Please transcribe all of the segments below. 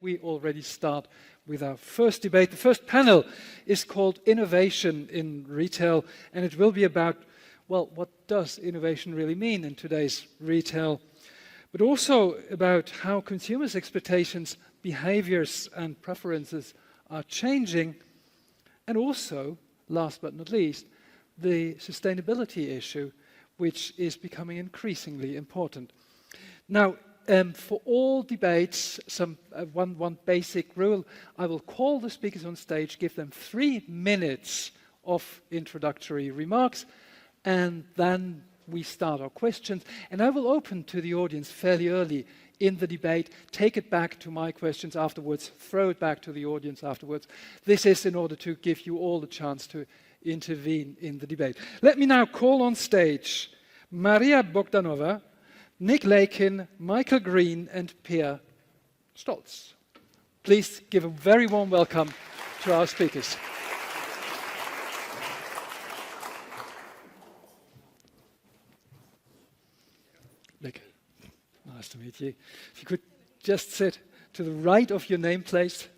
We already start with our first debate. The first panel is called Innovation in Retail, and it will be about, well, what does innovation really mean in today's retail, but also about how consumers' expectations, behaviors, and preferences are changing, and also, last but not least, the sustainability issue, which is becoming increasingly important. Now, for all debates, one basic rule: I will call the speakers on stage, give them 3 minutes of introductory remarks, and then we start our questions. And I will open to the audience fairly early in the debate, take it back to my questions afterwards, throw it back to the audience afterwards. This is in order to give you all the chance to intervene in the debate. Let me now call on stage Maria Bogdanova, Nick Lakin, Michael Green, and Peer Stolz. Please give a very warm welcome to our speakers. Nick, nice to meet you. If you could just sit to the right of your name, please.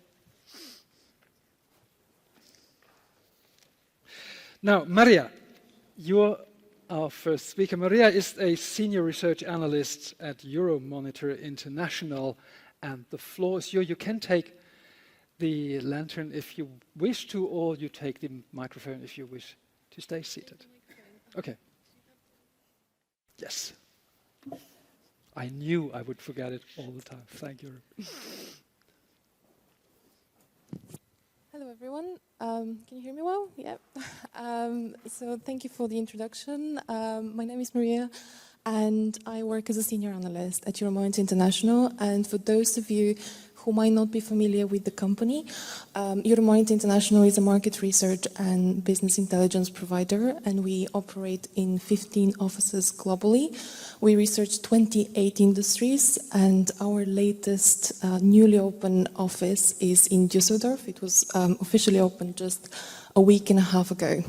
Now, Maria, you're our first speaker. Maria is a senior research analyst at Monitor International, and the floor is yours. You can take the lantern if you wish to, or you take the microphone if you wish to stay seated. Okay. Yes. I knew I would forget it all the time. Thank you. Hello, everyone. Can you hear me well? Yep. So thank you for the introduction. My name is Maria, and I work as a senior analyst at Monitor International. And for those of you who might not be familiar with the company, Monitor International is a market research and business intelligence provider, and we operate in 15 offices globally. We research 28 industries, and our latest newly opened office is in Düsseldorf. It was officially opened just a week and a half ago.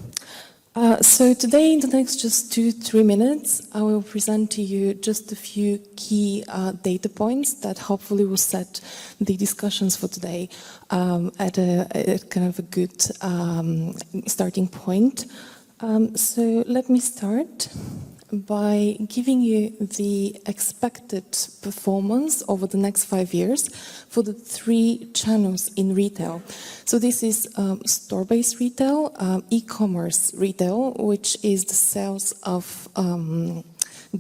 So today, in the next just 2-3 minutes, I will present to you just a few key data points that hopefully will set the discussions for today at a kind of a good starting point. So let me start by giving you the expected performance over the next 5 years for the 3 channels in retail. So this is store-based retail, e-commerce retail, which is the sales of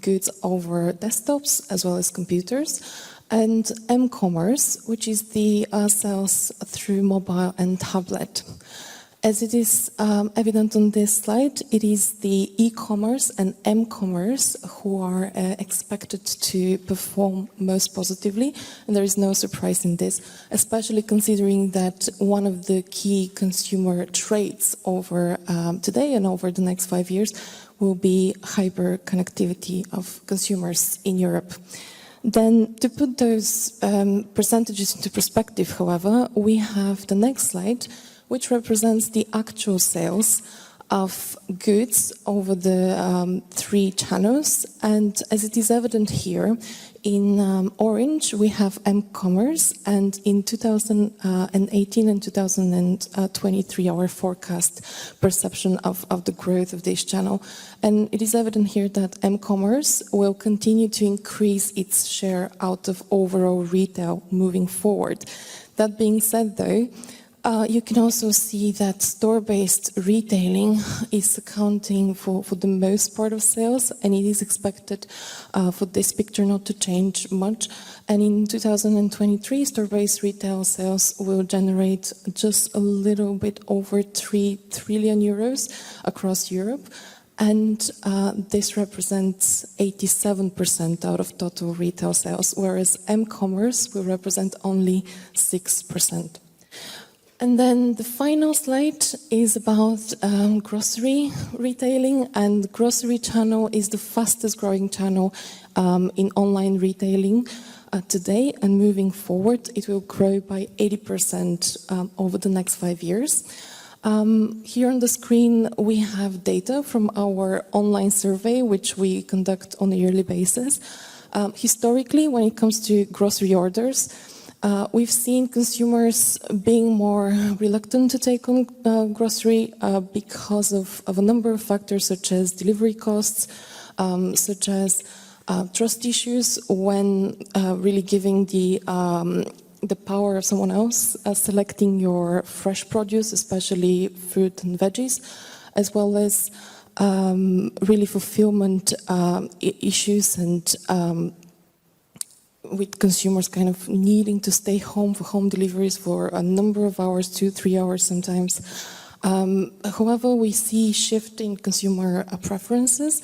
goods over desktops as well as computers, and m-commerce, which is the sales through mobile and tablet. As it is evident on this slide, it is the e-commerce and m-commerce who are expected to perform most positively, and there is no surprise in this, especially considering that one of the key consumer traits over today and over the next 5 years will be hyper connectivity of consumers in Europe. Then, to put those percentages into perspective, however, we have the next slide, which represents the actual sales of goods over the 3 channels. And as it is evident here, in orange we have m-commerce, and in 2018 and 2023 our forecast perception of the growth of this channel. And it is evident here that m-commerce will continue to increase its share out of overall retail moving forward. That being said, though, you can also see that store-based retailing is accounting for the most part of sales, and it is expected for this picture not to change much. And in 2023, store-based retail sales will generate just a little bit over 3 trillion euros across Europe, and this represents 87% out of total retail sales, whereas m-commerce will represent only 6%. And then the final slide is about grocery retailing, and the grocery channel is the fastest growing channel in online retailing today, and moving forward it will grow by 80% over the next 5 years. Here on the screen we have data from our online survey, which we conduct on a yearly basis. Historically, when it comes to grocery orders, We've seen consumers being more reluctant to take on grocery because of a number of factors, such as delivery costs, such as trust issues, when really giving the power of someone else selecting your fresh produce, especially fruit and veggies, as well as really fulfillment issues and with consumers kind of needing to stay home for home deliveries for a number of hours, 2-3 hours sometimes. However, we see shift in consumer preferences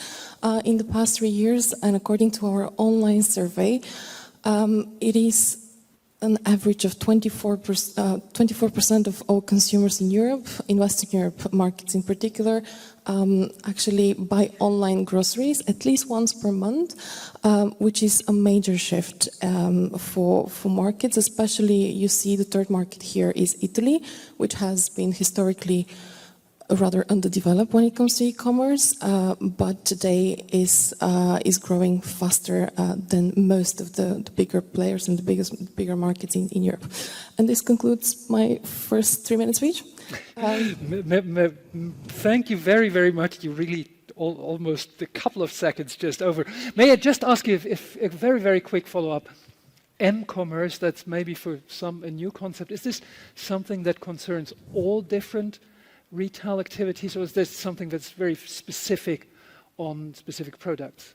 in the past 3 years, and according to our online survey, it is an average of 24% of all consumers in Europe, in Western Europe markets in particular, actually buy online groceries at least once per month, which is a major shift for markets. Especially, you see the third market here is Italy, which has been historically rather underdeveloped when it comes to e-commerce, but today is growing faster than most of the bigger players and the bigger markets in Europe. And this concludes my first 3-minute speech. Thank you very, very much. You really almost a couple of seconds just over. May I just ask you if a very, very quick follow-up? M-commerce, that's maybe for some a new concept. Is this something that concerns all different retail activities, or is this something that's very specific on specific products?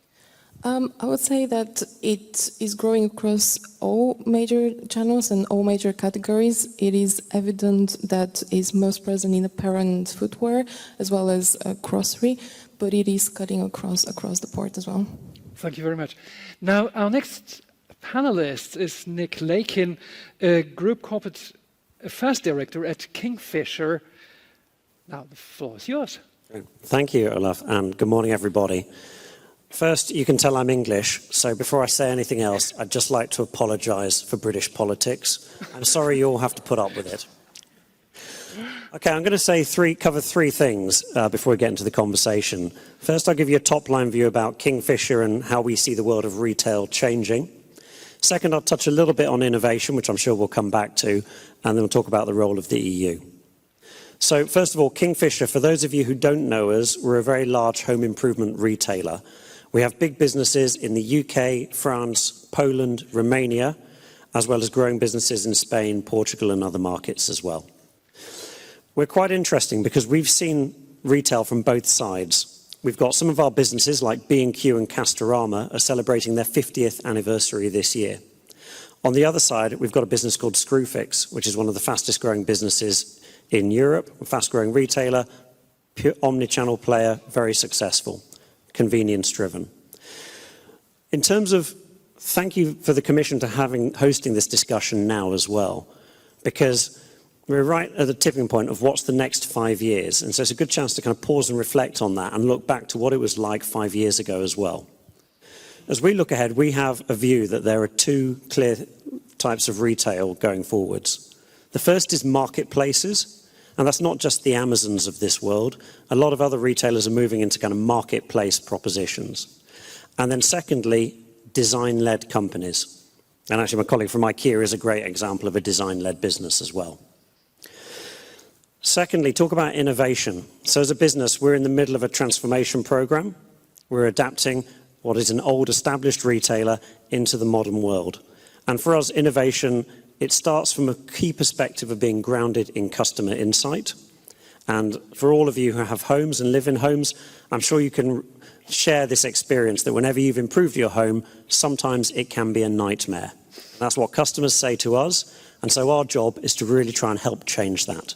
I would say that it is growing across all major channels and all major categories. It is evident that is most present in apparel and footwear, as well as grocery, but it is cutting across the board as well. Thank you very much. Now, our next panelist is Nick Lakin, Group Corporate Affairs Director at Kingfisher. Now, the floor is yours. Thank you, Olaf, and good morning, everybody. First, you can tell I'm English, so before I say anything else, I'd just like to apologise for British politics. I'm sorry you all have to put up with it. Okay, I'm going to cover three things before we get into the conversation. First, I'll give you a top-line view about Kingfisher and how we see the world of retail changing. Second, I'll touch a little bit on innovation, which I'm sure we'll come back to, and then we'll talk about the role of the EU. So first of all, Kingfisher, for those of you who don't know us, we're a very large home improvement retailer. We have big businesses in the UK, France, Poland, Romania, as well as growing businesses in Spain, Portugal, and other markets as well. We're quite interesting because we've seen retail from both sides. We've got some of our businesses like B&Q and Castorama are celebrating their 50th anniversary this year. On the other side, we've got a business called Screwfix, which is one of the fastest growing businesses in Europe, a fast-growing retailer, pure omni-channel player, very successful, convenience-driven. In terms of, thank you for the Commission to hosting this discussion now as well, because we're right at the tipping point of what's the next 5 years, and so it's a good chance to kind of pause and reflect on that and look back to what it was like 5 years ago as well. As we look ahead, we have a view that there are two clear types of retail going forwards. The first is marketplaces, and that's not just the Amazons of this world. A lot of other retailers are moving into kind of marketplace propositions. And then secondly, design-led companies. And actually my colleague from IKEA is a great example of a design-led business as well. Secondly, talk about innovation. So as a business, we're in the middle of a transformation program. We're adapting what is an old established retailer into the modern world. And for us, innovation, it starts from a key perspective of being grounded in customer insight. And for all of you who have homes and live in homes, I'm sure you can share this experience that whenever you've improved your home, sometimes it can be a nightmare. That's what customers say to us. And so our job is to really try and help change that.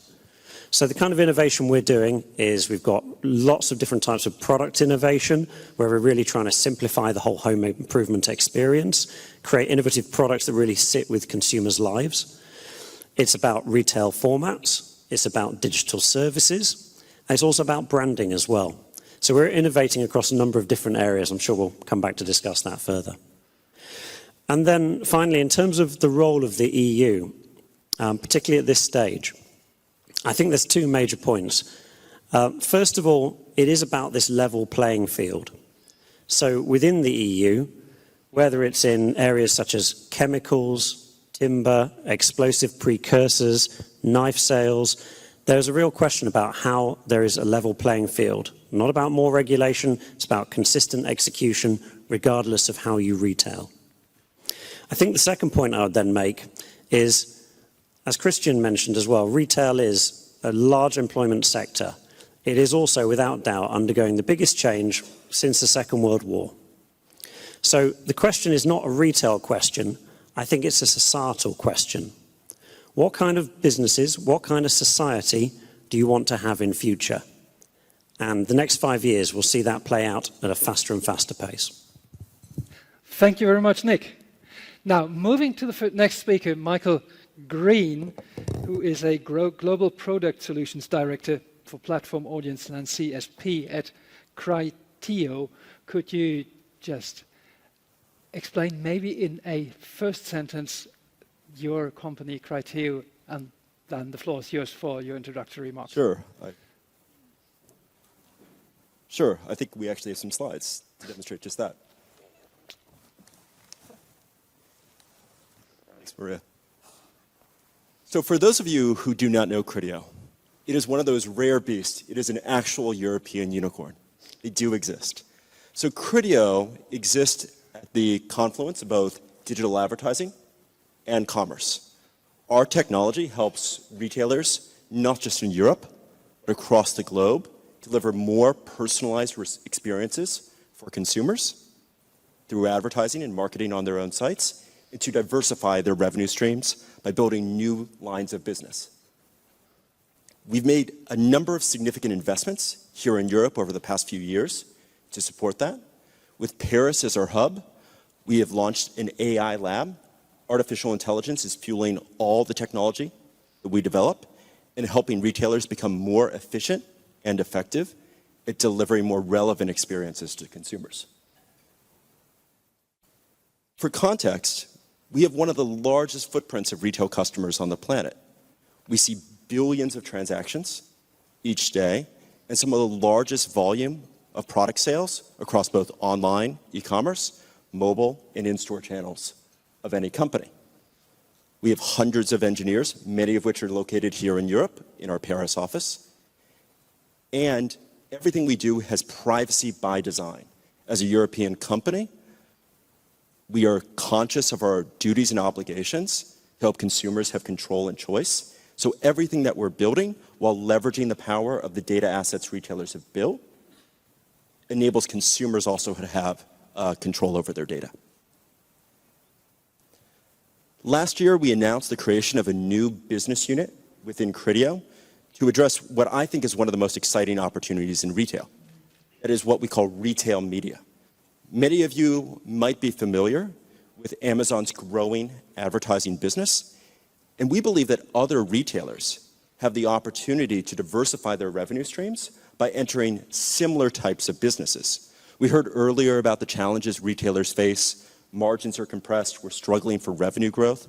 So the kind of innovation we're doing is we've got lots of different types of product innovation where we're really trying to simplify the whole home improvement experience, create innovative products that really sit with consumers' lives. It's about retail formats. It's about digital services. And it's also about branding as well. So we're innovating across a number of different areas. I'm sure we'll come back to discuss that further. And then finally, in terms of the role of the EU, particularly at this stage, I think there's two major points. First of all, it is about this level playing field. So within the EU, whether it's in areas such as chemicals, timber, explosive precursors, knife sales. There's a real question about how there is a level playing field. Not about more regulation, it's about consistent execution, regardless of how you retail. I think the second point I would then make is, as Christian mentioned as well, retail is a large employment sector. It is also, without doubt, undergoing the biggest change since the Second World War. So the question is not a retail question, I think it's a societal question. What kind of businesses, what kind of society do you want to have in future? And the next 5 years will see that play out at a faster and faster pace. Thank you very much, Nick. Now, moving to the next speaker, Michael Green, who is a Global Product Solutions Director for Platform Audience and CSP at Criteo. Could you just explain maybe in a first sentence your company, Criteo, and then the floor is yours for your introductory remarks. Sure. I think we actually have some slides to demonstrate just that. Thanks, Maria. So for those of you who do not know Criteo, it is one of those rare beasts. It is an actual European unicorn. They do exist. So Criteo exists at the confluence of both digital advertising and commerce. Our technology helps retailers, not just in Europe, but across the globe, deliver more personalized experiences for consumers through advertising and marketing on their own sites, and to diversify their revenue streams by building new lines of business. We've made a number of significant investments here in Europe over the past few years to support that. With Paris as our hub, we have launched an AI lab. Artificial intelligence is fueling all the technology that we develop and helping retailers become more efficient and effective at delivering more relevant experiences to consumers. For context, we have one of the largest footprints of retail customers on the planet. We see billions of transactions each day and some of the largest volume of product sales across both online, e-commerce, mobile, and in-store channels of any company. We have hundreds of engineers, many of which are located here in Europe in our Paris office. And everything we do has privacy by design. As a European company, we are conscious of our duties and obligations to help consumers have control and choice. So everything that we're building, while leveraging the power of the data assets retailers have built, enables consumers also to have control over their data. Last year, we announced the creation of a new business unit within Criteo to address what I think is one of the most exciting opportunities in retail. That is what we call retail media. Many of you might be familiar with Amazon's growing advertising business, and we believe that other retailers have the opportunity to diversify their revenue streams by entering similar types of businesses. We heard earlier about the challenges retailers face. Margins are compressed, we're struggling for revenue growth.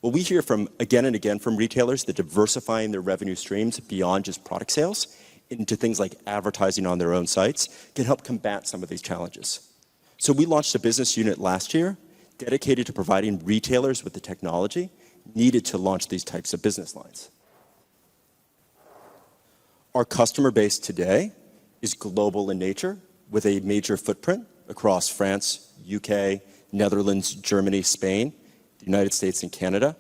Well, we hear again and again from retailers that diversifying their revenue streams beyond just product sales into things like advertising on their own sites can help combat some of these challenges. So we launched a business unit last year dedicated to providing retailers with the technology needed to launch these types of business lines. Our customer base today is global in nature with a major footprint across France, UK, Netherlands, Germany, Spain, the United States, and Canada.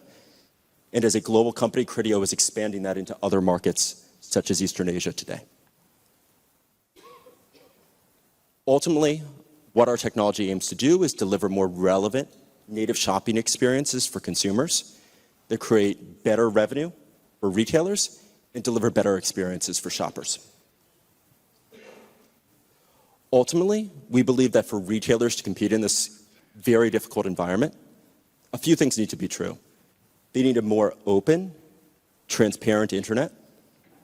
And as a global company, Criteo is expanding that into other markets, such as Eastern Asia today. Ultimately, what our technology aims to do is deliver more relevant native shopping experiences for consumers that create better revenue for retailers and deliver better experiences for shoppers. Ultimately, we believe that for retailers to compete in this very difficult environment, a few things need to be true. They need a more open, transparent internet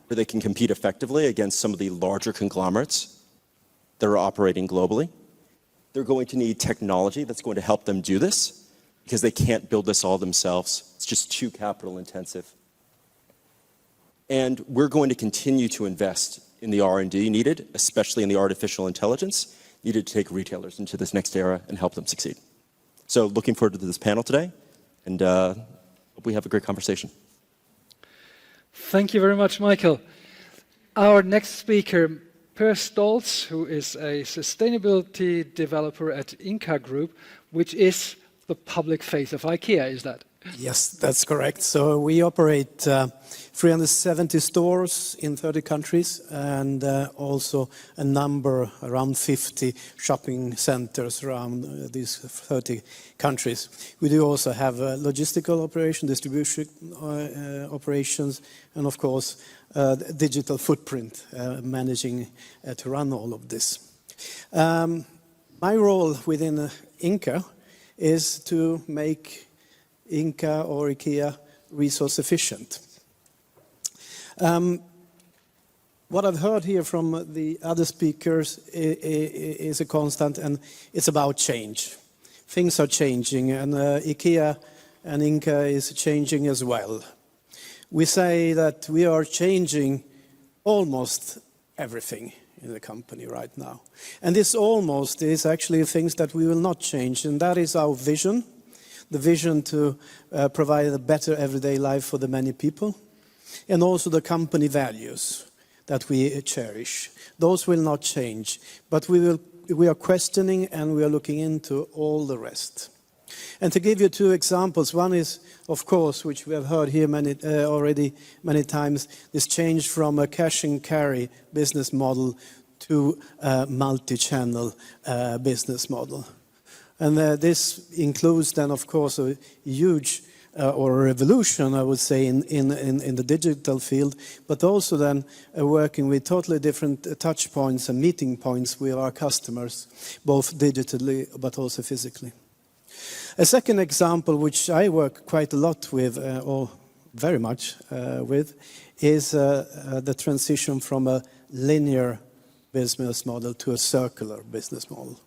where they can compete effectively against some of the larger conglomerates that are operating globally. They're going to need technology that's going to help them do this because they can't build this all themselves. It's just too capital intensive. And we're going to continue to invest in the R&D needed, especially in the artificial intelligence needed to take retailers into this next era and help them succeed. So looking forward to this panel today, and Hope we have a great conversation. Thank you very much, Michael. Our next speaker, Per Stolz, who is a sustainability developer at Inca Group, which is the public face of IKEA, is that? Yes, that's correct. So we operate 370 stores in 30 countries and also a number, around 50 shopping centers around these 30 countries. We do also have logistical operation, distribution operations, and of course digital footprint, managing to run all of this. My role within Inca is to make Inca or IKEA resource efficient. What I've heard here from the other speakers is a constant, and it's about change. Things are changing, and IKEA and Inca is changing as well. We say that we are changing almost everything in the company right now. And this almost is actually things that we will not change, and that is our vision. The vision to provide a better everyday life for the many people, and also the company values that we cherish. Those will not change, but we are questioning and we are looking into all the rest. And to give you two examples, one is, of course, which we have heard here already many times, this change from a cash and carry business model to a multi-channel business model. And this includes then, of course, a huge or a revolution, I would say, in the digital field, but also then working with totally different touch points and meeting points with our customers, both digitally but also physically. A second example, which I work quite a lot with, or very much with, is the transition from a linear business model to a circular business model.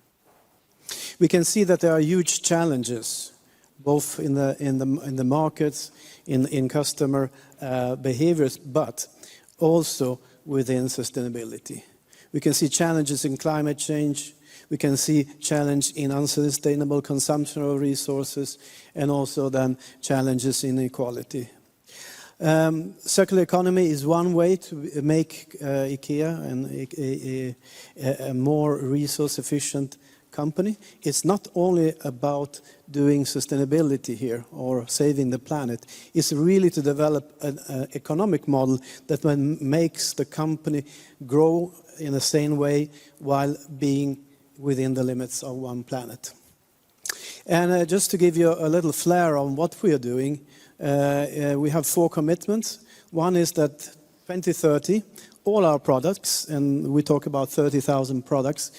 We can see that there are huge challenges, both in the markets, in customer behaviors, but also within sustainability. We can see challenges in climate change. We can see challenge in unsustainable consumption of resources, and also then challenges in equality. Circular economy is one way to make IKEA a more resource efficient company. It's not only about doing sustainability here or saving the planet. It's really to develop an economic model that makes the company grow in the same way while being within the limits of one planet. And just to give you a little flair on what we are doing, we have 4 commitments. One is that 2030, all our products, and we talk about 30,000 products,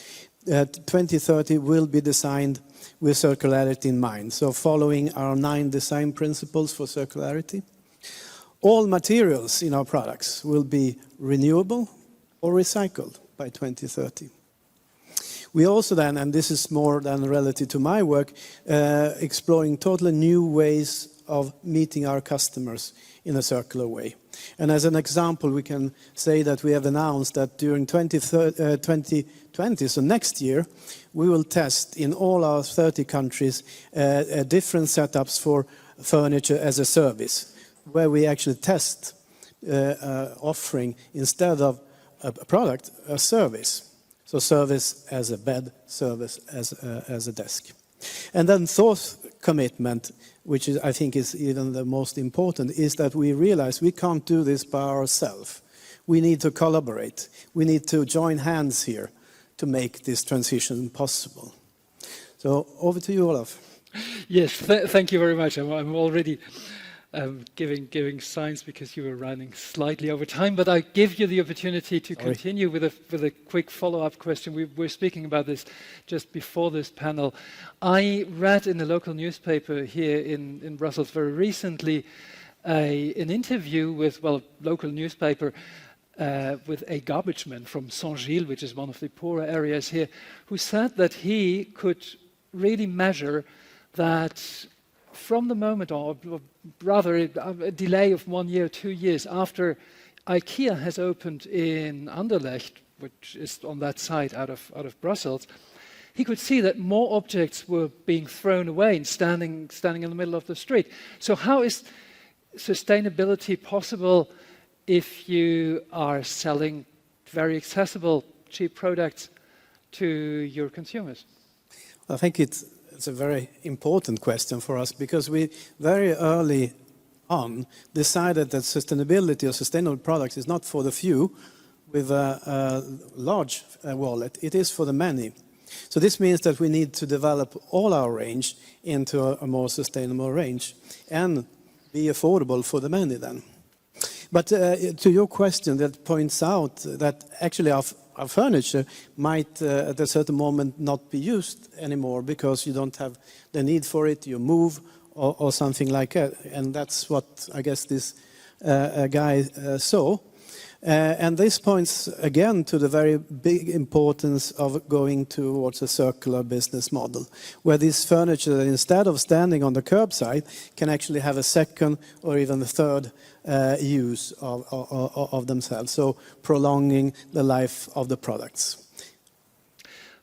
2030 will be designed with circularity in mind. So following our 9 design principles for circularity. All materials in our products will be renewable or recycled by 2030. We also then, and this is more than relative to my work, exploring totally new ways of meeting our customers in a circular way. And as an example, we can say that we have announced that during 2020, so next year, we will test in all our 30 countries different setups for furniture as a service, where we actually test offering, instead of a product, a service. So service as a bed, service as a desk. And then fourth commitment, which I think is even the most important, is that we realize we can't do this by ourselves. We need to collaborate. We need to join hands here to make this transition possible. So over to you, Olaf. Yes, thank you very much. I'm already giving signs because you were running slightly over time, but I give you the opportunity to continue with a quick follow-up question. We were speaking about this just before this panel. I read in the local newspaper here in Brussels very recently an interview with, a local newspaper with a garbage man from Saint-Gilles, which is one of the poorer areas here, who said that he could really measure that from the moment, or rather a delay of 1 year, 2 years after IKEA has opened in Anderlecht, which is on that side out of Brussels, he could see that more objects were being thrown away and standing in the middle of the street. So how is sustainability possible if you are selling very accessible, cheap products to your consumers? I think it's a very important question for us because we very early on decided that sustainability or sustainable products is not for the few with a large wallet, it is for the many. So this means that we need to develop all our range into a more sustainable range and be affordable for the many then. But to your question that points out that actually our furniture might at a certain moment not be used anymore because you don't have the need for it, you move or something like that. And that's what I guess this guy saw. And this points again to the very big importance of going towards a circular business model, where this furniture, instead of standing on the curbside, can actually have a second or even a third use of themselves, so prolonging the life of the products.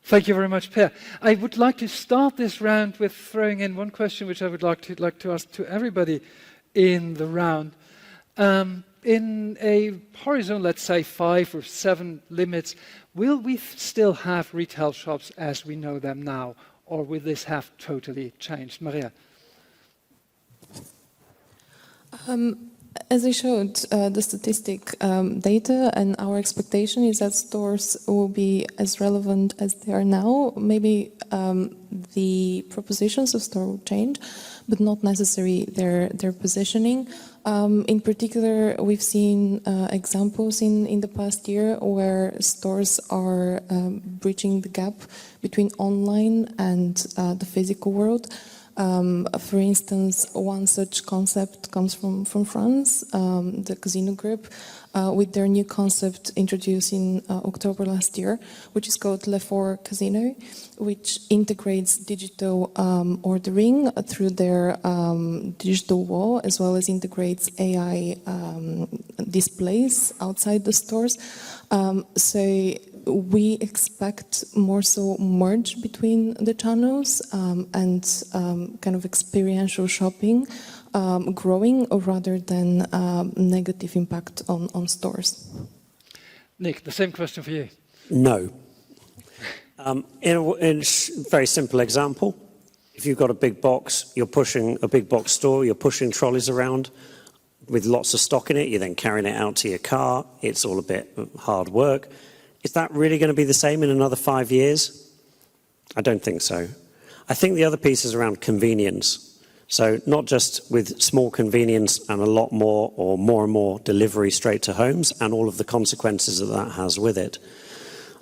Thank you very much, Per. I would like to start this round with throwing in one question which I would like to ask to everybody in the round. In a horizon, let's say 5 or 7 limits, will we still have retail shops as we know them now, or will this have totally changed? Maria? As I showed, the statistic data and our expectation is that stores will be as relevant as they are now. Maybe the propositions of store will change, but not necessarily their positioning. In particular, we've seen examples in the past year where stores are bridging the gap between online and the physical world. For instance, one such concept comes from France, the Casino Group, with their new concept introduced in October last year, which is called Le4 Casino, which integrates digital ordering through their digital wall, as well as integrates AI displays outside the stores. So we expect more so merge between the channels and kind of experiential shopping growing rather than negative impact on stores. Nick, the same question for you. No. In a very simple example, if you've got a big box, you're pushing a big box store, you're pushing trolleys around with lots of stock in it, you're then carrying it out to your car, it's all a bit hard work. Is that really going to be the same in another 5 years? I don't think so. I think the other piece is around convenience. So not just with small convenience and a lot more or more and more delivery straight to homes and all of the consequences that that has with it.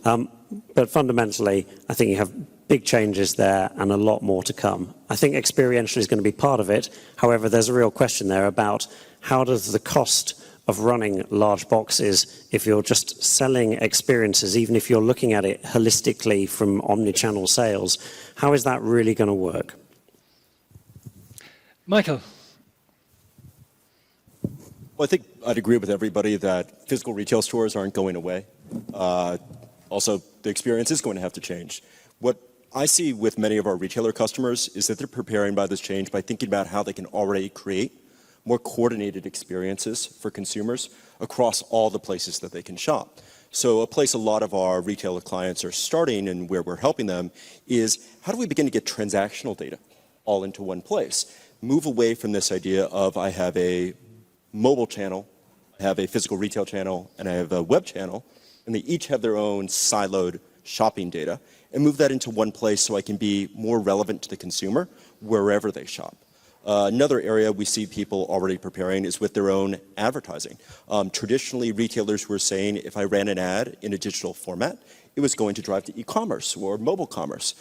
But fundamentally, I think you have big changes there and a lot more to come. I think experiential is going to be part of it. However, there's a real question there about how does the cost of running large boxes, if you're just selling experiences, even if you're looking at it holistically from omnichannel sales, how is that really going to work? Michael? Well, I think I'd agree with everybody that physical retail stores aren't going away. Also, the experience is going to have to change. What I see with many of our retailer customers is that they're preparing by this change by thinking about how they can already create more coordinated experiences for consumers across all the places that they can shop. So a place a lot of our retailer clients are starting and where we're helping them is how do we begin to get transactional data all into one place? Move away from this idea of I have a mobile channel, I have a physical retail channel, and I have a web channel, and they each have their own siloed shopping data, and move that into one place so I can be more relevant to the consumer wherever they shop. Another area we see people already preparing is with their own advertising. Traditionally, retailers were saying if I ran an ad in a digital format, it was going to drive to e-commerce or mobile commerce.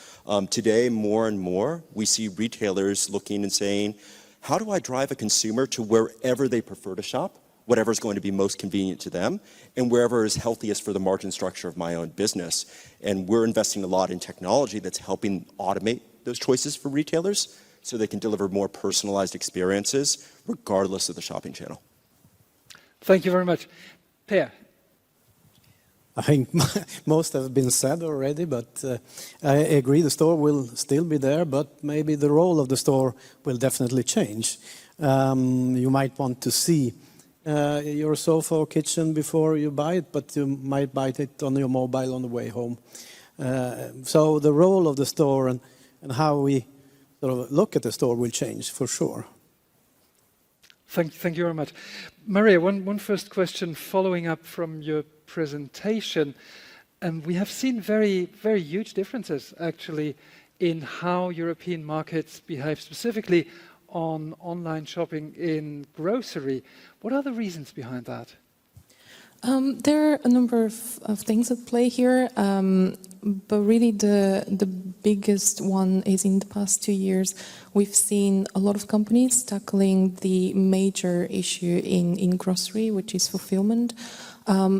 Today, more and more, we see retailers looking and saying, how do I drive a consumer to wherever they prefer to shop, whatever is going to be most convenient to them, and wherever is healthiest for the margin structure of my own business. And we're investing a lot in technology that's helping automate those choices for retailers, so they can deliver more personalized experiences regardless of the shopping channel. Thank you very much. Per? I think most have been said already, but I agree the store will still be there, but maybe the role of the store will definitely change. You might want to see your sofa or kitchen before you buy it, but you might buy it on your mobile on the way home. So the role of the store and how we sort of look at the store will change for sure. Thank you very much. Maria, one first question following up from your presentation. We have seen very, very huge differences actually in how European markets behave, specifically on online shopping in grocery. What are the reasons behind that? There are a number of things at play here, but really the biggest one is in the past 2 years, we've seen a lot of companies tackling the major issue in grocery, which is fulfillment.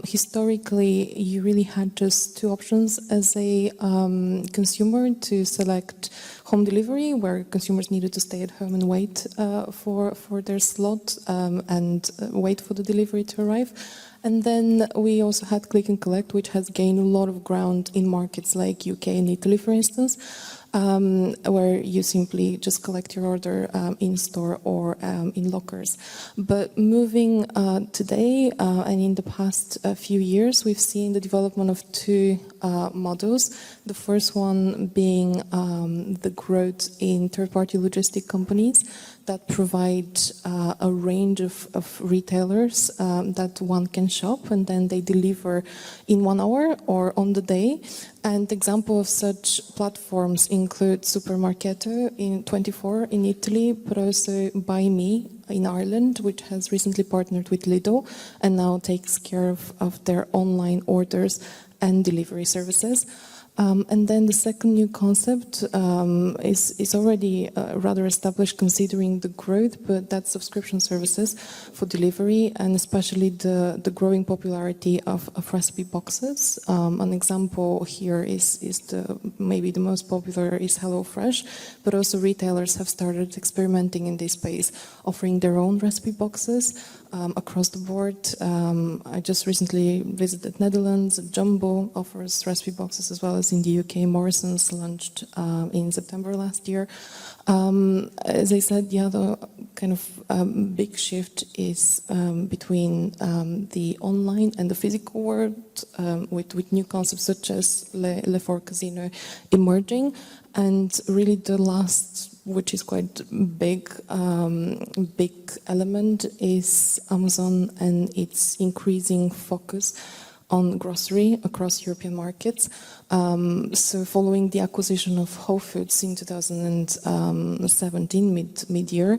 Historically, you really had just two options as a consumer to select home delivery, where consumers needed to stay at home and wait for their slot and wait for the delivery to arrive. And then we also had click and collect, which has gained a lot of ground in markets like UK and Italy, for instance, where you simply just collect your order in store or in lockers. But moving today and in the past few years, we've seen the development of two models. The first one being the growth in third-party logistic companies that provide a range of retailers that one can shop, and then they deliver in 1 hour or on the day. And example of such platforms include Supermarketo in 24 in Italy, but also Buy Me in Ireland, which has recently partnered with Lidl and now takes care of their online orders and delivery services. And then the second new concept is already rather established considering the growth, but that's subscription services for delivery, and especially the growing popularity of recipe boxes. An example here is maybe the most popular is HelloFresh, but also retailers have started experimenting in this space, offering their own recipe boxes across the board. I just recently visited Netherlands. Jumbo offers recipe boxes, as well as in the UK, Morrison's launched in September last year. As I said, the other kind of big shift is between the online and the physical world, with new concepts such as Le Fort Casino emerging. And really the last, which is quite big element, is Amazon and its increasing focus on grocery across European markets. So following the acquisition of Whole Foods in 2017, mid-year,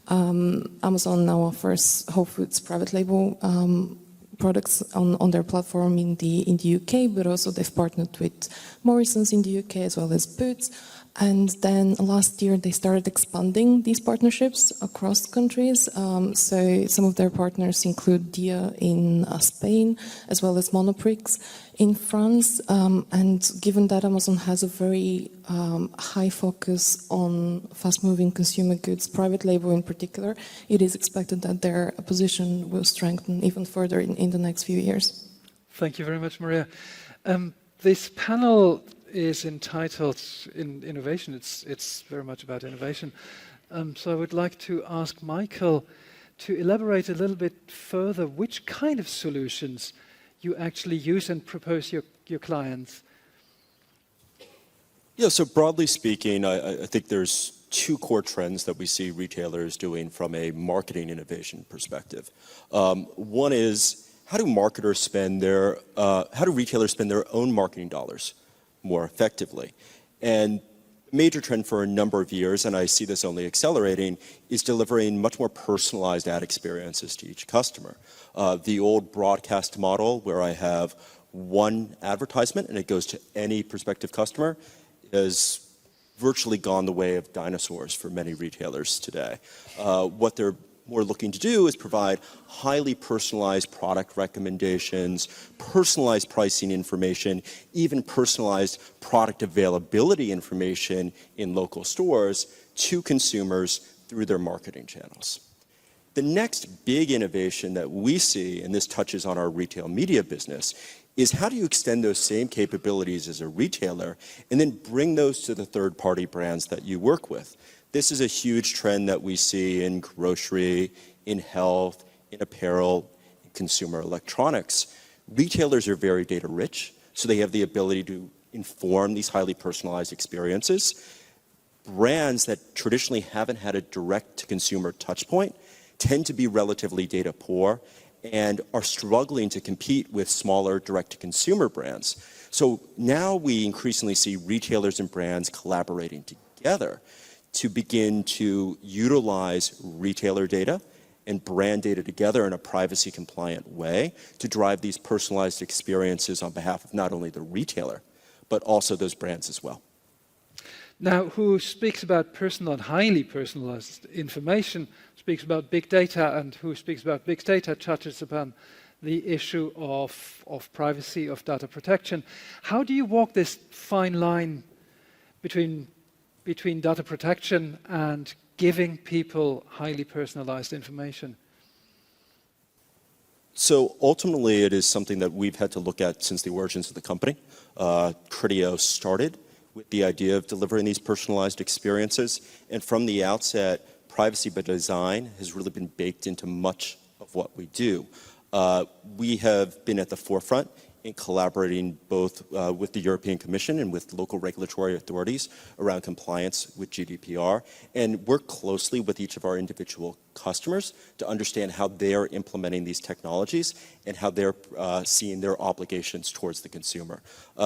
Amazon now offers Whole Foods private label products on their platform in the UK, but also they've partnered with Morrison's in the UK as well as Boots. And then last year they started expanding these partnerships across countries. So some of their partners include Dia in Spain, as well as Monoprix in France. And given that Amazon has a very high focus on fast-moving consumer goods, private label in particular, it is expected that their position will strengthen even further in the next few years. Thank you very much, Maria. This panel is entitled Innovation. It's very much about innovation. So I would like to ask Michael to elaborate a little bit further which kind of solutions you actually use and propose your clients. Yeah, so broadly speaking, I think there's two core trends that we see retailers doing from a marketing innovation perspective. One is, how do retailers spend their own marketing dollars more effectively? And a major trend for a number of years, and I see this only accelerating, is delivering much more personalized ad experiences to each customer. The old broadcast model, where I have one advertisement and it goes to any prospective customer, has virtually gone the way of dinosaurs for many retailers today. What they're more looking to do is provide highly personalized product recommendations, personalized pricing information, even personalized product availability information in local stores to consumers through their marketing channels. The next big innovation that we see, and this touches on our retail media business, is how do you extend those same capabilities as a retailer and then bring those to the third-party brands that you work with? This is a huge trend that we see in grocery, in health, in apparel, in consumer electronics. Retailers are very data rich, so they have the ability to inform these highly personalized experiences. Brands that traditionally haven't had a direct-to-consumer touchpoint tend to be relatively data poor and are struggling to compete with smaller direct-to-consumer brands. So now we increasingly see retailers and brands collaborating together to begin to utilize retailer data and brand data together in a privacy-compliant way to drive these personalized experiences on behalf of not only the retailer, but also those brands as well. Now, who speaks about personal, highly personalized information speaks about big data, and who speaks about big data touches upon the issue of privacy, of data protection. How do you walk this fine line between data protection and giving people highly personalized information? So ultimately, it is something that we've had to look at since the origins of the company. Criteo started with the idea of delivering these personalized experiences. And from the outset, privacy by design has really been baked into much of what we do. We have been at the forefront in collaborating both with the European Commission and with local regulatory authorities around compliance with GDPR, and work closely with each of our individual customers to understand how they're implementing these technologies and how they're seeing their obligations towards the consumer.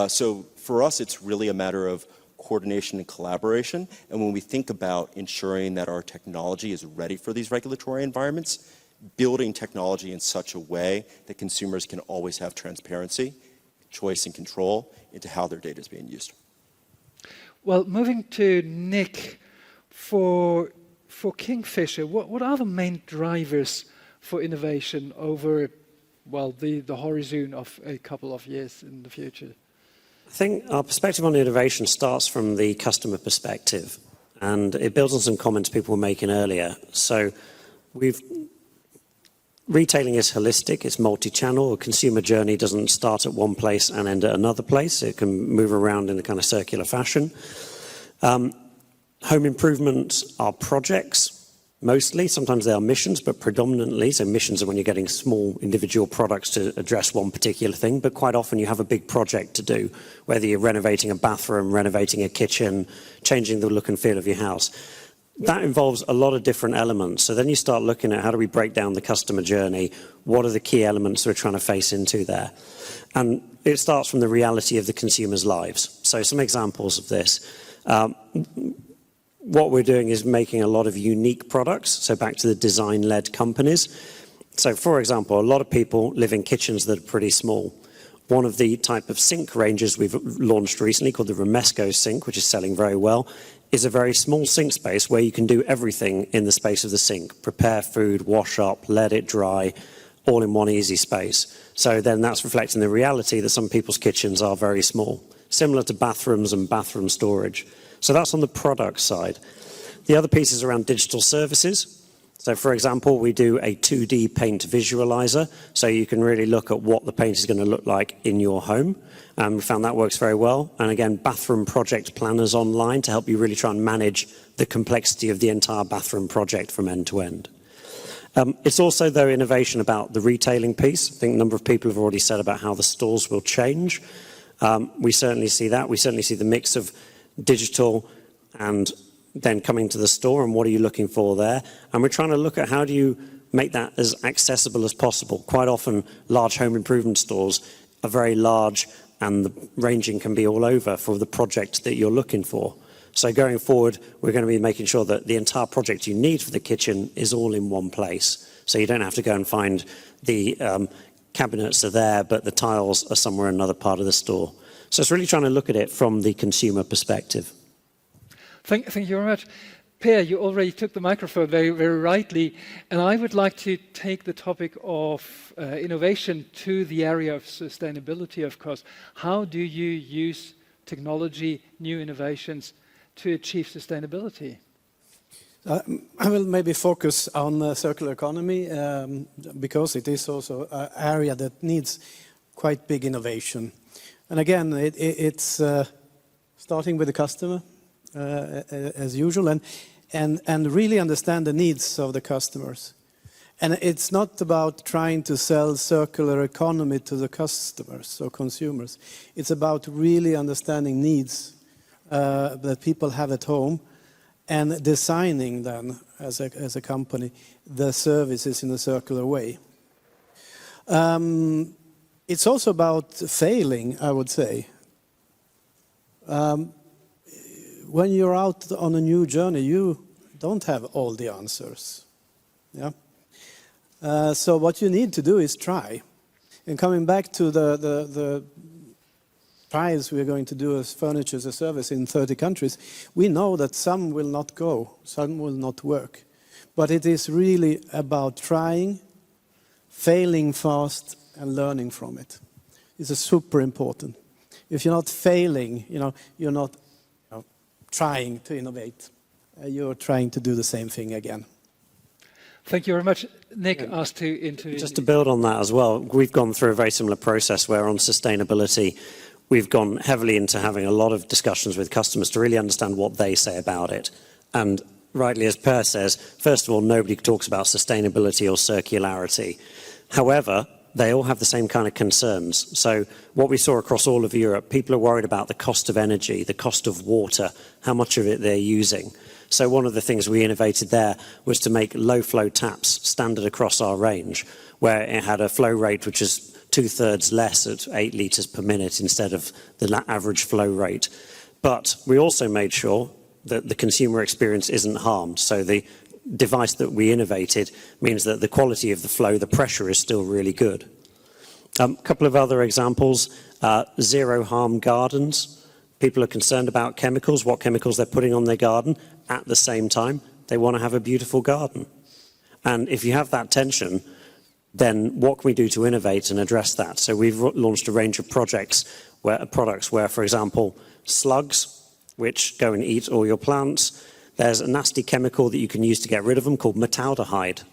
So for us, it's really a matter of coordination and collaboration, and when we think about ensuring that our technology is ready for these regulatory environments, building technology in such a way that consumers can always have transparency, choice, and control into how their data is being used. Well, moving to Nick, for Kingfisher, what are the main drivers for innovation over, well, the horizon of a couple of years in the future? I think our perspective on innovation starts from the customer perspective, and it builds on some comments people were making earlier. So retailing is holistic, it's multi-channel. A consumer journey doesn't start at one place and end at another place. It can move around in a kind of circular fashion. Home improvements are projects, mostly. Sometimes they are missions, but predominantly. So missions are when you're getting small individual products to address one particular thing, but quite often you have a big project to do, whether you're renovating a bathroom, renovating a kitchen, changing the look and feel of your house. That involves a lot of different elements. So then you start looking at how do we break down the customer journey? What are the key elements we're trying to face into there? And it starts from the reality of the consumer's lives. So some examples of this. What we're doing is making a lot of unique products. So back to the design-led companies. So for example, a lot of people live in kitchens that are pretty small. One of the type of sink ranges we've launched recently called the Romesco sink, which is selling very well, is a very small sink space where you can do everything in the space of the sink. Prepare food, wash up, let it dry, all in one easy space. So then that's reflecting the reality that some people's kitchens are very small, similar to bathrooms and bathroom storage. So that's on the product side. The other piece is around digital services. So for example, we do a 2D paint visualizer, so you can really look at what the paint is going to look like in your home. We found that works very well. And again, bathroom project planners online to help you really try and manage the complexity of the entire bathroom project from end to end. It's also, though, innovation about the retailing piece. I think a number of people have already said about how the stores will change. We certainly see that. We certainly see the mix of digital and then coming to the store and what are you looking for there. And we're trying to look at how do you make that as accessible as possible. Quite often, large home improvement stores are very large and the ranging can be all over for the project that you're looking for. So going forward, we're going to be making sure that the entire project you need for the kitchen is all in one place. So you don't have to go and find the cabinets are there, but the tiles are somewhere in another part of the store. So it's really trying to look at it from the consumer perspective. Thank you very much. Per, you already took the microphone very, very rightly, and I would like to take the topic of innovation to the area of sustainability, of course. How do you use technology, new innovations, to achieve sustainability? I will maybe focus on circular economy because it is also an area that needs quite big innovation. And again, it's starting with the customer as usual. And and really understand the needs of the customers. And it's not about trying to sell circular economy to the customers or consumers. It's about really understanding needs that people have at home and designing then, as a company, the services in a circular way. It's also about failing, I would say. When you're out on a new journey, you don't have all the answers. Yeah. So what you need to do is try. And coming back to the trials we're going to do as furniture as a service in 30 countries, we know that some will not go, some will not work. But it is really about trying, failing fast, and learning from it. It's super important. If you're not failing, you're not trying to innovate. You're trying to do the same thing again. Thank you very much. Nick asked to Just to build on that as well, we've gone through a very similar process where on sustainability, we've gone heavily into having a lot of discussions with customers to really understand what they say about it. And rightly, as Per says, first of all, nobody talks about sustainability or circularity. However, they all have the same kind of concerns. So what we saw across all of Europe, people are worried about the cost of energy, the cost of water, how much of it they're using. So one of the things we innovated there was to make low-flow taps standard across our range, where it had a flow rate which is 2/3 less at 8 litres per minute instead of the average flow rate. But we also made sure that the consumer experience isn't harmed. So the device that we innovated means that the quality of the flow, the pressure is still really good. A couple of other examples, zero harm gardens. People are concerned about chemicals, what chemicals they're putting on their garden. At the same time, they want to have a beautiful garden. And if you have that tension, then what can we do to innovate and address that? So we've launched a range of products where, for example, slugs, which go and eat all your plants, there's a nasty chemical that you can use to get rid of them called metaldehyde.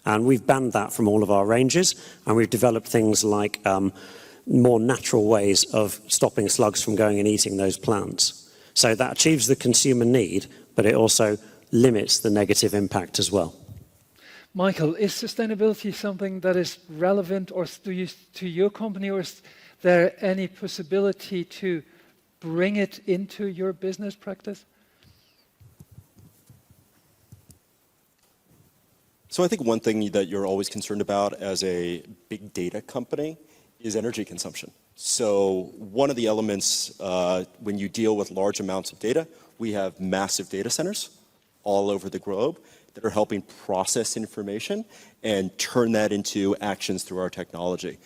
And we've banned that from all of our ranges, and we've developed things like more natural ways of stopping slugs from going and eating those plants. So that achieves the consumer need, but it also limits the negative impact as well. Michael, is sustainability something that is relevant to your company, or is there any possibility to bring it into your business practice? So I think one thing that you're always concerned about as a big data company is energy consumption. So one of the elements when you deal with large amounts of data, we have massive data centers all over the globe that are helping process information and turn that into actions through our technology.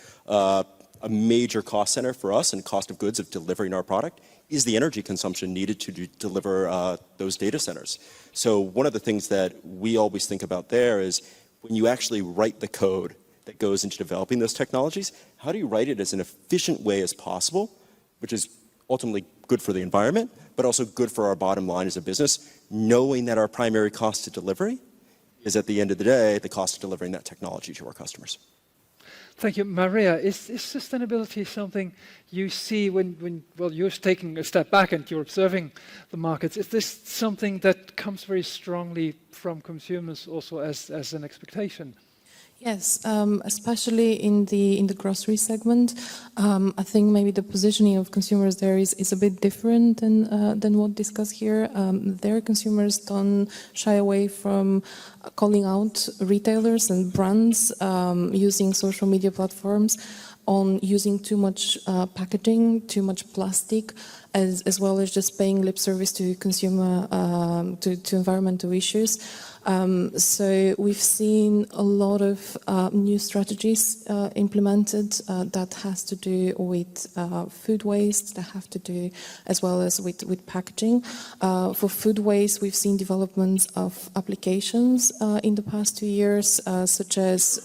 A major cost center for us and cost of goods of delivering our product is the energy consumption needed to deliver those data centers. So one of the things that we always think about there is when you actually write the code that goes into developing those technologies, how do you write it as an efficient way as possible, which is ultimately good for the environment, but also good for our bottom line as a business, knowing that our primary cost to delivery is at the end of the day, the cost of delivering that technology to our customers. Thank you. Maria, is sustainability something you see when you're taking a step back and you're observing the markets? Is this something that comes very strongly from consumers also as an expectation? Yes, especially in the grocery segment. I think maybe the positioning of consumers there is a bit different than what discussed here. Their consumers don't shy away from calling out retailers and brands using social media platforms on using too much packaging, too much plastic, as well as just paying lip service to consumer, to environmental issues. So we've seen a lot of new strategies implemented that has to do with food waste, that have to do as well as with packaging. For food waste, we've seen developments of applications in the past 2 years, such as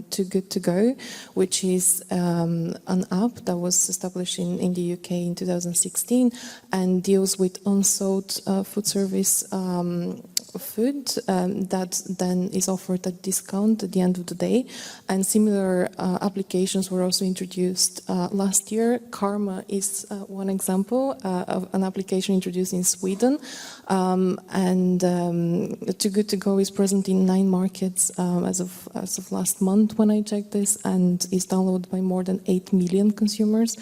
Too Good To Go, which is an app that was established in the UK in 2016. 2016 and deals with unsold food service food that then is offered at discount at the end of the day. And similar applications were also introduced last year. Karma is one example of an application introduced in Sweden. Too Good To Go is present in 9 markets as of last month when I checked this, and is downloaded by more than 8 million consumers.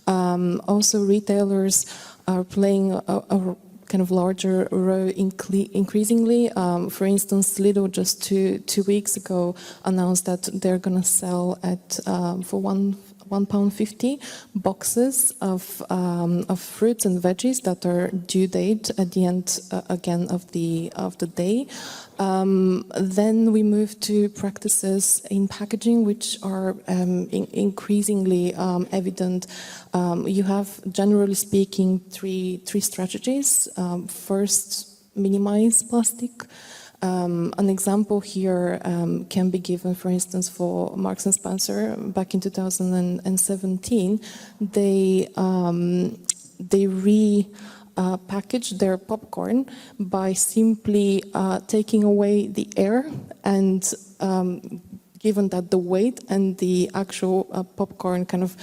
Also, retailers are playing a kind of larger role increasingly. For instance, Lidl just two weeks ago announced that they're going to sell at for £1.50 boxes of fruits and veggies that are due date at the end again of the day. Then we move to practices in packaging, which are increasingly evident. You have, generally speaking, three strategies. First, minimize plastic. An example here can be given, for instance, for Marks and Spencer. Back in 2017, they packaged their popcorn by simply taking away the air, and given that the weight and the actual popcorn kind of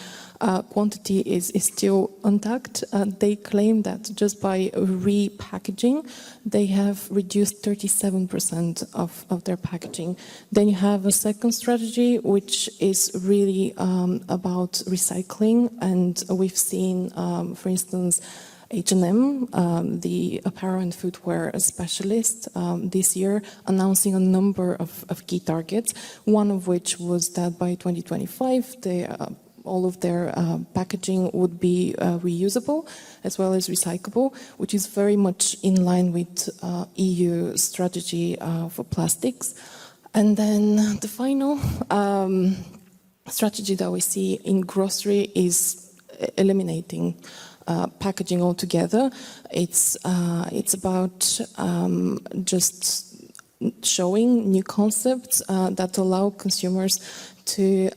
quantity is still intact, they claim that just by repackaging, they have reduced 37% of their packaging. Then you have a second strategy, which is really about recycling, and we've seen, for instance, H&M, the apparel and footwear specialist, this year announcing a number of key targets, one of which was that by 2025, all of their packaging would be reusable as well as recyclable, which is very much in line with EU strategy for plastics. And then the final strategy that we see in grocery is eliminating packaging altogether. It's about just showing new concepts that allow consumers to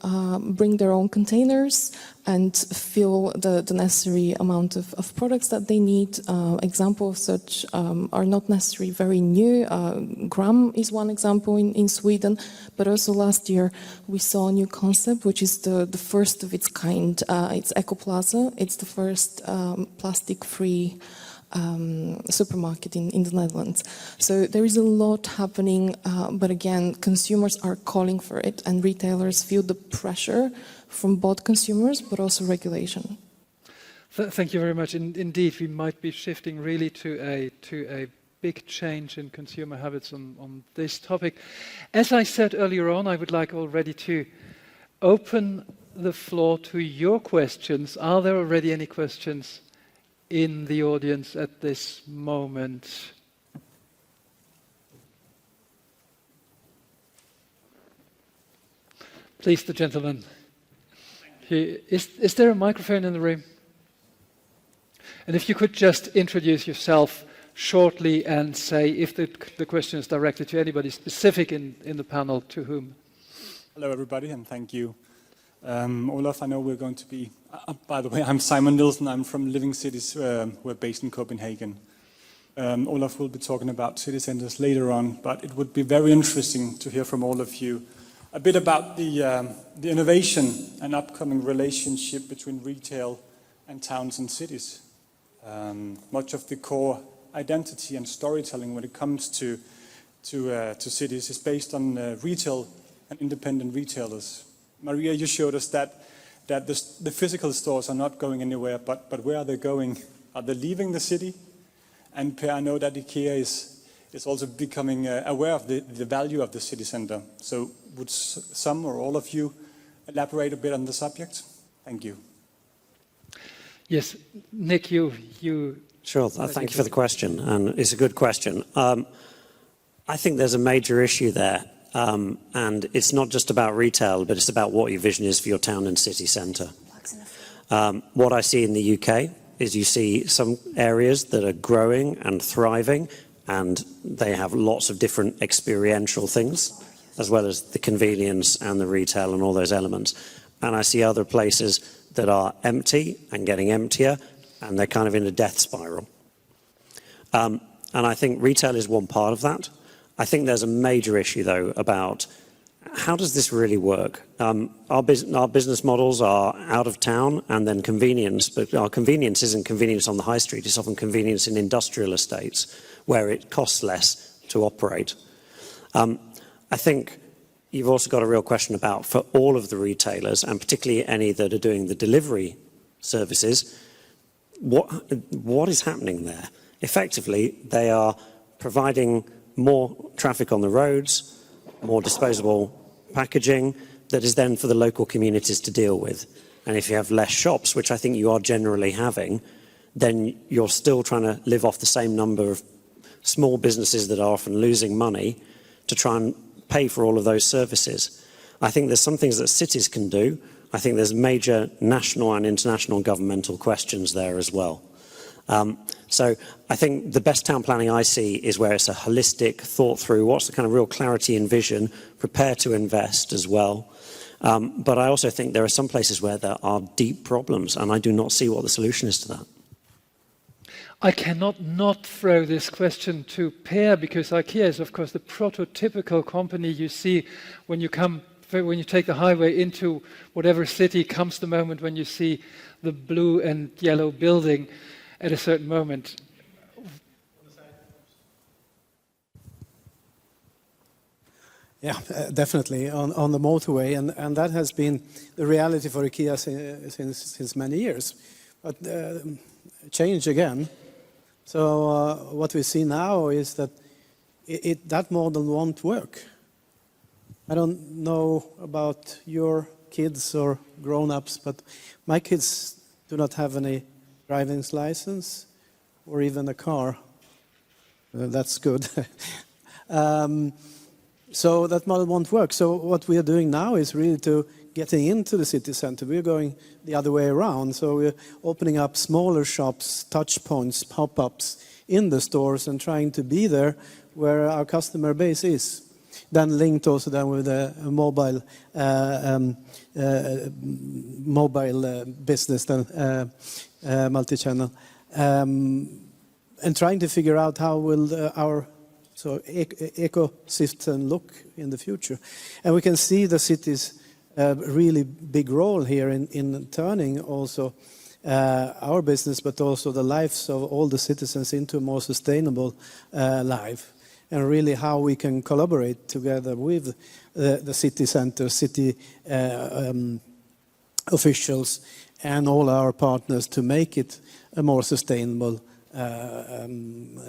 bring their own containers and fill the necessary amount of products that they need. Examples of such are not necessarily very new. Gram is one example in Sweden, but also last year we saw a new concept, which is the first of its kind. It's Ecoplaza. It's the first plastic-free supermarket in the Netherlands. So there is a lot happening, but again, consumers are calling for it, and retailers feel the pressure from both consumers but also regulation. Thank you very much. Indeed, we might be shifting really to a big change in consumer habits on this topic. As I said earlier on, I would like already to open the floor to your questions. Are there already any questions in the audience at this moment? Please, the gentleman. Is there a microphone in the room? And if you could just introduce yourself shortly and say if the question is directed to anybody specific in the panel, to whom. Hello, everybody, and thank you. Olaf, I know we're going to be... by the way, I'm Simon Nielsen. I'm from Living Cities. We're based in Copenhagen. Olaf will be talking about city centers later on, but it would be very interesting to hear from all of you a bit about the innovation and upcoming relationship between retail and towns and cities. Much of the core identity and storytelling when it comes to cities is based on retail and independent retailers. Maria, you showed us that the physical stores are not going anywhere, but where are they going? Are they leaving the city? And Per, I know that IKEA is also becoming aware of the value of the city center. So would some or all of you elaborate a bit on the subject? Thank you. Yes, Nick, you... Sure, thank you for the question, and it's a good question. I think there's a major issue there. And it's not just about retail, but it's about what your vision is for your town and city centre. What I see in the UK is you see some areas that are growing and thriving, and they have lots of different experiential things, as well as the convenience and the retail and all those elements. And I see other places that are empty and getting emptier, and they're kind of in a death spiral. And I think retail is one part of that. I think there's a major issue, though, about how does this really work? Our business models are out of town and then convenience, but our convenience isn't convenience on the high street, it's often convenience in industrial estates where it costs less to operate. I think you've also got a real question about, for all of the retailers, and particularly any that are doing the delivery services, what is happening there? Effectively, they are providing more traffic on the roads, more disposable packaging that is then for the local communities to deal with. And if you have less shops, which I think you are generally having, then you're still trying to live off the same number of small businesses that are often losing money to try and pay for all of those services. I think there's some things that cities can do. I think there's major national and international governmental questions there as well. So I think the best town planning I see is where it's a holistic, thought through, what's the kind of real clarity and vision, prepare to invest as well. But I also think there are some places where there are deep problems, and I do not see what the solution is to that. I cannot not throw this question to Per, because IKEA is, of course, the prototypical company you see when you take the highway into whatever city. Comes the moment when you see the blue and yellow building at a certain moment. Yeah, definitely on the motorway, and that has been the reality for IKEA since many years. But change again. So what we see now is that that model won't work. I don't know about your kids or grown-ups, but my kids do not have any driving license or even a car. That's good. So that model won't work. So what we are doing now is really to getting into the city center. We're going the other way around. So we're opening up smaller shops, touch points, pop-ups in the stores and trying to be there where our customer base is. Then linked also then with a mobile business, then multi-channel, and trying to figure out how will our ecosystem look in the future. And we can see the city's really big role here in turning also our business, but also the lives of all the citizens into a more sustainable life. And really how we can collaborate together with the city center, city officials, and all our partners to make it a more sustainable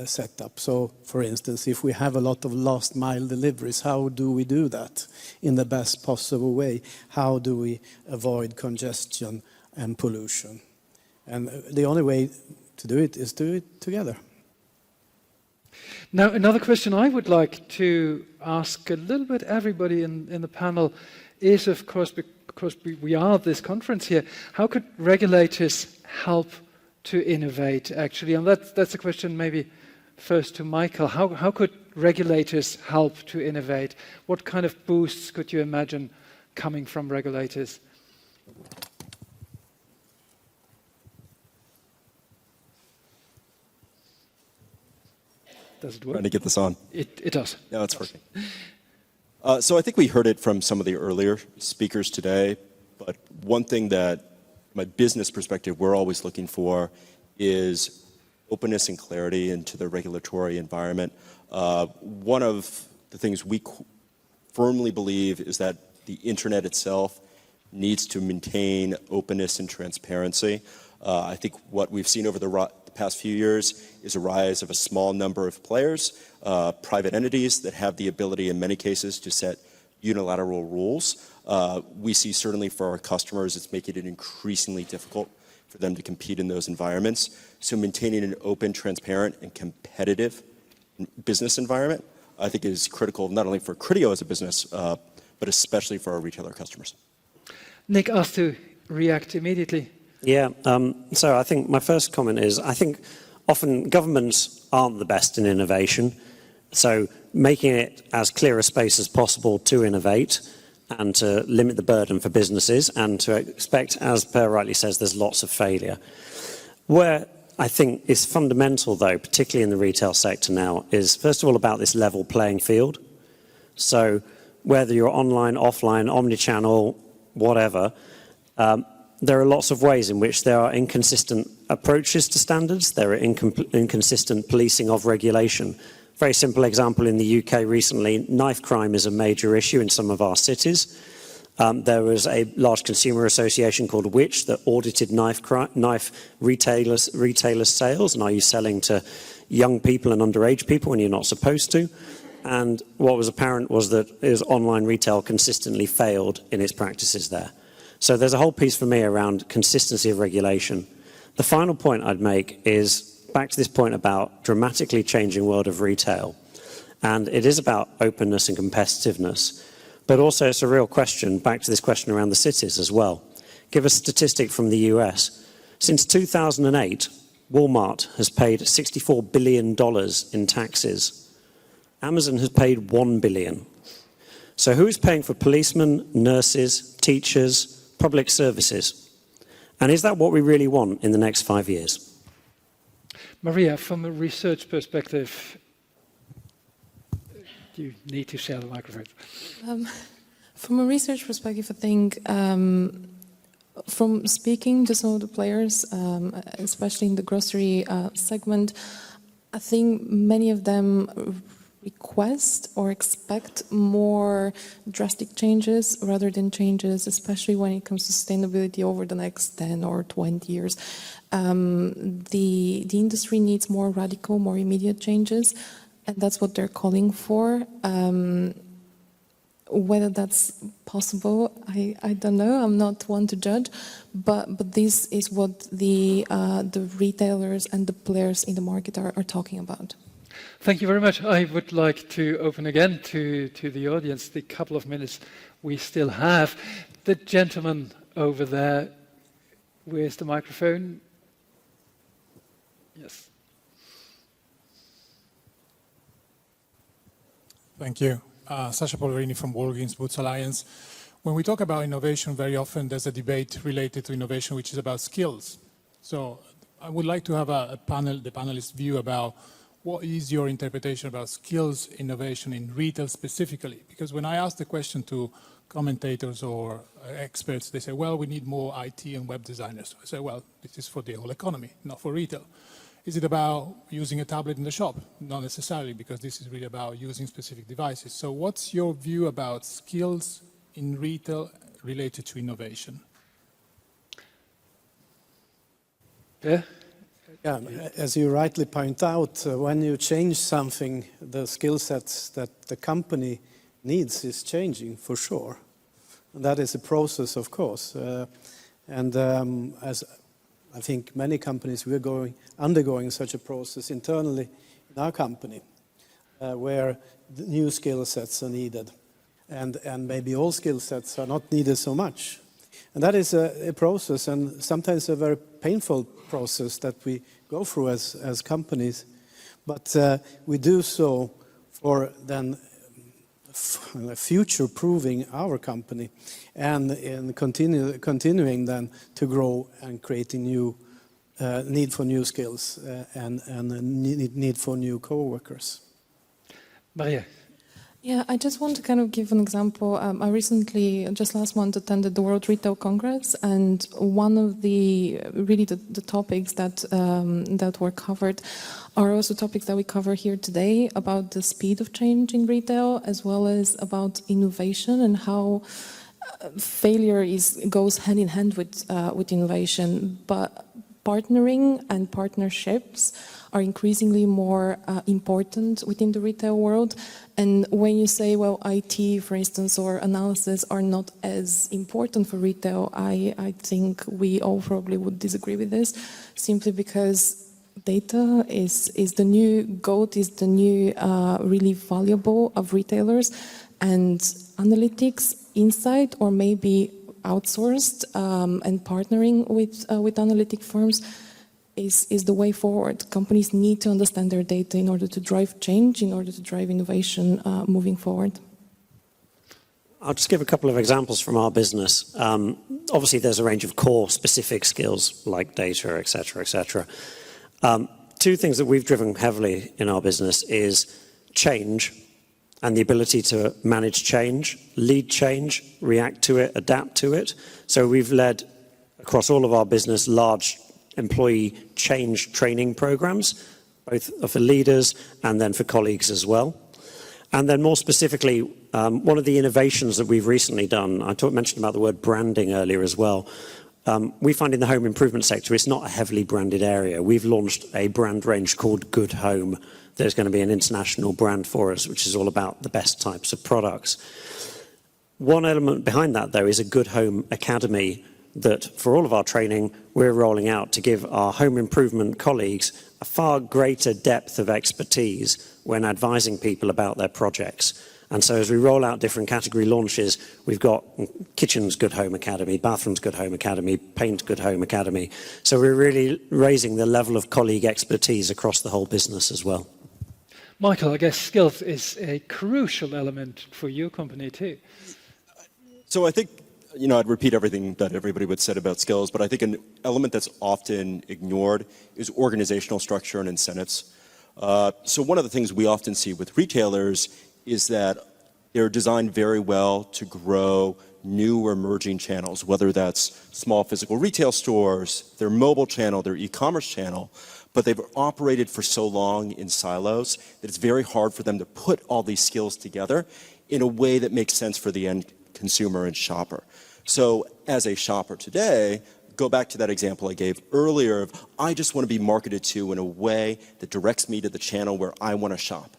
setup. So, for instance, if we have a lot of last mile deliveries, how do we do that in the best possible way? How do we avoid congestion and pollution? And the only way to do it is to do it together. Now, another question I would like to ask a little bit everybody in the panel is, of course, because we are at this conference here, how could regulators help to innovate, actually? And that's a question maybe first to Michael. How could regulators help to innovate? What kind of boosts could you imagine coming from regulators? Does it work? Trying to get this on. It does. No, it's working. So I think we heard it from some of the earlier speakers today, but one thing that, from a business perspective, we're always looking for is openness and clarity into the regulatory environment. One of the things we firmly believe is that the internet itself needs to maintain openness and transparency. I think what we've seen over the past few years is a rise of a small number of players, private entities that have the ability in many cases to set unilateral rules. We see certainly for our customers, it's making it increasingly difficult for them to compete in those environments. So maintaining an open, transparent, and competitive business environment, I think is critical not only for Criteo as a business, but especially for our retailer customers. Nick asked to react immediately. Yeah, so I think my first comment is, I think often governments aren't the best in innovation. So making it as clear a space as possible to innovate and to limit the burden for businesses and to expect, as Per rightly says, there's lots of failure. Where I think is fundamental, though, particularly in the retail sector now, is first of all about this level playing field. So whether you're online, offline, omnichannel, whatever, there are lots of ways in which there are inconsistent approaches to standards. There are inconsistent policing of regulation. Very simple example in the UK recently, knife crime is a major issue in some of our cities. There was a large consumer association called Which that audited knife retailers' sales, and are you selling to young people and underage people when you're not supposed to? And what was apparent was that online retail consistently failed in its practices there. So there's a whole piece for me around consistency of regulation. The final point I'd make is back to this point about dramatically changing world of retail. And it is about openness and competitiveness. But also it's a real question, back to this question around the cities as well. Give a statistic from the US. Since 2008, Walmart has paid $64 billion in taxes. Amazon has paid $1 billion. So who is paying for policemen, nurses, teachers, public services? And is that what we really want in the next 5 years? Maria, from a research perspective, you need to share the microphone. From a research perspective, I think from speaking to some of the players, especially in the grocery segment, I think many of them request or expect more drastic changes rather than changes, especially when it comes to sustainability over the next 10 or 20 years. The industry needs more radical, more immediate changes, and that's what they're calling for. Whether that's possible, I don't know. I'm not one to judge, but this is what the retailers and the players in the market are talking about. Thank you very much. I would like to open again to the audience the couple of minutes we still have. The gentleman over there, where's the microphone? Yes. Thank you. Sasha Polverini from Walgreens Boots Alliance. When we talk about innovation, very often there's a debate related to innovation, which is about skills. So I would like to have the panelist view about what is your interpretation about skills innovation in retail specifically? Because when I ask the question to commentators or experts, they say, well, we need more IT and web designers. I say, well, this is for the whole economy, not for retail. Is it about using a tablet in the shop? Not necessarily, because this is really about using specific devices. So what's your view about skills in retail related to innovation? Yeah. Yeah, as you rightly point out, when you change something, the skill sets that the company needs is changing for sure. And that is a process, of course. As I think many companies, we're undergoing such a process internally in our company, where the new skill sets are needed, and maybe all skill sets are not needed so much. And that is a process, and sometimes a very painful process that we go through as companies. But we do so for then future-proving our company and continuing then to grow and creating new need for new skills and need for new co-workers. Maria. Yeah, I just want to kind of give an example. I recently, just last month, attended the World Retail Congress, and one of the topics that were covered are also topics that we cover here today about the speed of change in retail, as well as about innovation and how failure goes hand in hand with innovation. But partnering and partnerships are increasingly more important within the retail world. And when you say, well, IT, for instance, or analysis are not as important for retail, I think we all probably would disagree with this, simply because data is the new gold, is the new really valuable of retailers, and analytics, insight, or maybe outsourced and partnering with analytic firms is the way forward. Companies need to understand their data in order to drive change, in order to drive innovation moving forward. I'll just give a couple of examples from our business. Obviously, there's a range of core specific skills like data, et cetera, et cetera. Two things that we've driven heavily in our business is change and the ability to manage change, lead change, react to it, adapt to it. So we've led across all of our business large employee change training programs, both for leaders and then for colleagues as well. And then more specifically, one of the innovations that we've recently done, I mentioned about the word branding earlier as well. We find in the home improvement sector, it's not a heavily branded area. We've launched a brand range called Good Home. There's going to be an international brand for us, which is all about the best types of products. One element behind that, though, is a Good Home Academy that for all of our training, we're rolling out to give our home improvement colleagues a far greater depth of expertise when advising people about their projects. And so as we roll out different category launches, we've got Kitchens Good Home Academy, Bathrooms Good Home Academy, Paint Good Home Academy. So we're really raising the level of colleague expertise across the whole business as well. Michael, I guess skills is a crucial element for your company too. So I think, I'd repeat everything that everybody would said about skills, but I think an element that's often ignored is organizational structure and incentives. So one of the things we often see with retailers is that they're designed very well to grow new or emerging channels, whether that's small physical retail stores, their mobile channel, their e-commerce channel, but they've operated for so long in silos that it's very hard for them to put all these skills together in a way that makes sense for the end consumer and shopper. So as a shopper today, go back to that example I gave earlier of I just want to be marketed to in a way that directs me to the channel where I want to shop.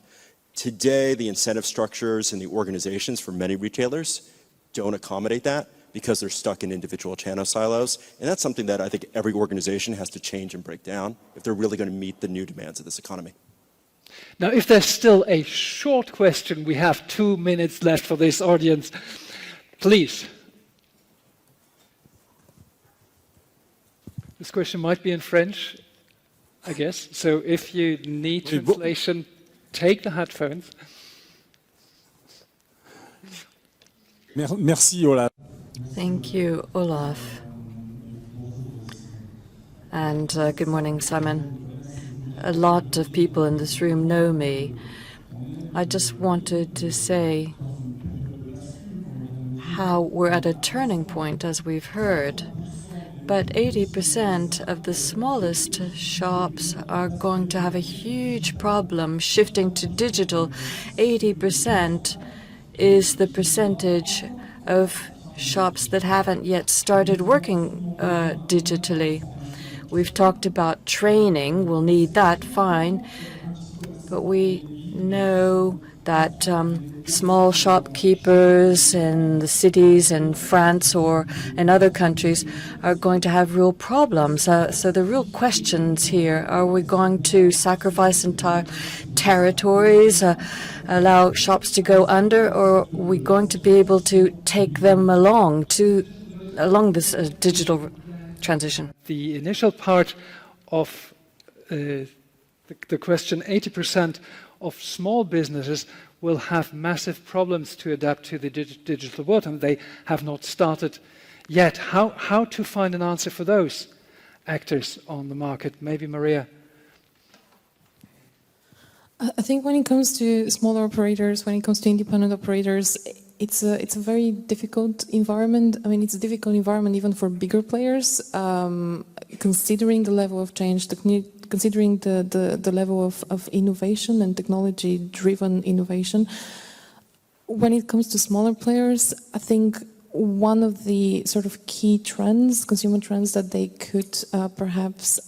Today, the incentive structures and the organizations for many retailers don't accommodate that because they're stuck in individual channel silos. And that's something that I think every organization has to change and break down if they're really going to meet the new demands of this economy. Now, if there's still a short question, we have 2 minutes left for this audience. Please. This question might be in French, I guess. So if you need translation, take the headphones. Merci, Olaf. Thank you, Olaf. And good morning, Simon. A lot of people in this room know me. I just wanted to say how we're at a turning point, as we've heard. But 80% of the smallest shops are going to have a huge problem shifting to digital. 80% is the percentage of shops that haven't yet started working digitally. We've talked about training. We'll need that, fine. But we know that small shopkeepers in the cities in France or in other countries are going to have real problems. So the real questions here, are we going to sacrifice entire territories, allow shops to go under, or are we going to be able to take them along this digital transition? The initial part of the question, 80% of small businesses will have massive problems to adapt to the digital world, and they have not started yet. How to find an answer for those actors on the market? Maybe Maria. I think when it comes to smaller operators, when it comes to independent operators, it's a very difficult environment. I mean, it's a difficult environment even for bigger players, considering the level of change, considering the level of innovation and technology-driven innovation. When it comes to smaller players, I think one of the sort of key trends, consumer trends that they could perhaps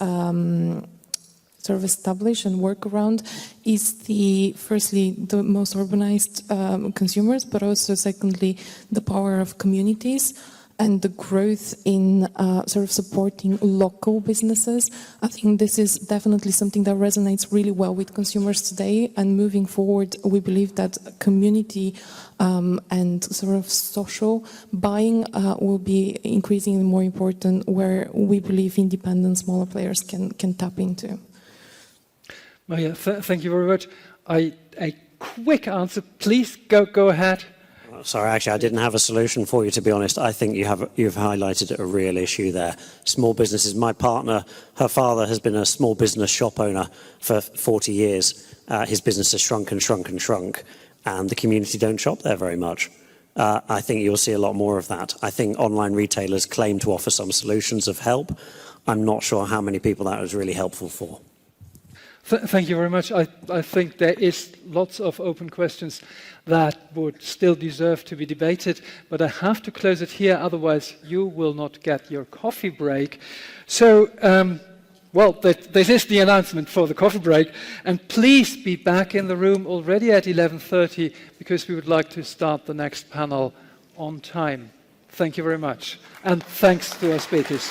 sort of establish and work around is firstly, the most urbanized consumers, but also secondly, the power of communities and the growth in sort of supporting local businesses. I think this is definitely something that resonates really well with consumers today. And moving forward, we believe that community and sort of social buying will be increasingly more important, where we believe independent smaller players can tap into. Maria, thank you very much. A quick answer, please go ahead. Sorry, actually, I didn't have a solution for you, to be honest. I think you've highlighted a real issue there. Small businesses. My partner, her father has been a small business shop owner for 40 years. His business has shrunk and shrunk and shrunk, and the community don't shop there very much. I think you'll see a lot more of that. I think online retailers claim to offer some solutions of help. I'm not sure how many people that was really helpful for. Thank you very much. I think there is lots of open questions that would still deserve to be debated, but I have to close it here, otherwise you will not get your coffee break. So, this is the announcement for the coffee break, and please be back in the room already at 11:30 because we would like to start the next panel on time. Thank you very much, and thanks to our speakers.